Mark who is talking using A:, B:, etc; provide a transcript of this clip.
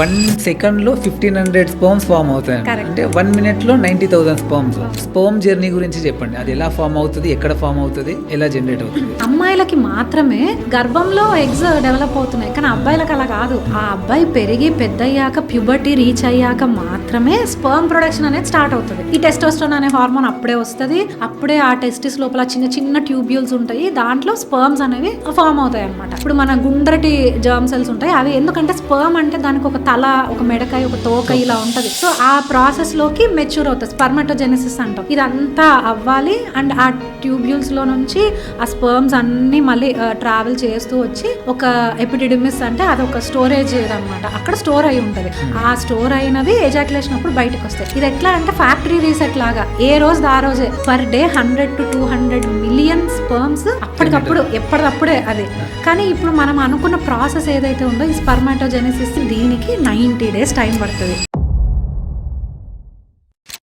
A: 1 సెకండ్లో 1500 sperms form అవుతాయి. అంటే 1 మినిట్లో 90,000 స్పర్మ్స్. స్పర్మ్ జర్నీ గురించి చెప్పండి. అది ఎలా ఫామ్ అవుతుంది, ఎక్కడ ఫామ్ అవుతుంది, ఎలా జనరేట్ అవుతుంది?
B: అమ్మాయిలకి మాత్రమే గర్భంలో ఎగ్స్ డెవలప్ అవుతున్నాయి, కానీ అబ్బాయిలకు అలా కాదు. ఆ అబ్బాయి పెరిగి పెద్దయ్యాక ప్యూబర్టీ రీచ్ అయ్యాక మాత్రమే స్పర్మ్ ప్రొడక్షన్ అనేది స్టార్ట్ అవుతుంది. ఈ టెస్టోస్టెరాన్ అనే హార్మోన్ అప్పుడే వస్తుంది. అప్పుడే ఆ టెస్టిస్ లోపల చిన్న చిన్న ట్యూబ్యూల్స్ ఉంటాయి, దాంట్లో స్పర్మ్స్ అనేవి ఫామ్ అవుతాయి అనమాట. ఇప్పుడు మన గుండ్రటి జర్మ్ సెల్స్ ఉంటాయి, అవి ఎందుకంటే స్పర్మ్ అంటే దానికి ఒక తల, ఒక మెడకాయ, ఒక తోక ఇలా ఉంటది. సో ఆ ప్రాసెస్ లోకి మెచ్యూర్ అవుతుంది, స్పర్మటోజెనెసిస్ అంటాం. ఇదంతా అవ్వాలి అండ్ ఆ ట్యూబ్యూల్స్ లో నుంచి ఆ స్పర్మ్స్ అన్ని మళ్ళీ ట్రావెల్ చేస్తూ వచ్చి ఒక ఎపిడిడిమిస్ అంటే అది ఒక స్టోరేజ్ అనమాట, అక్కడ స్టోర్ అయి ఉంటది. ఆ స్టోర్ అయినవి ఎజాక్యులేషన్ అప్పుడు బయటకు వస్తాయి. ఇది ఎట్లా అంటే ఫ్యాక్టరీ రీసెట్ లాగా ఏ రోజు ఆ రోజే per day 100 to 200 million sperms అప్పటికప్పుడు ఎప్పటికప్పుడే అది. కానీ ఇప్పుడు మనం అనుకున్న ప్రాసెస్ ఏదైతే ఉందో ఈ స్పర్మాటోజెనెసిస్, దీనికి 90 days టైం పడుతుంది.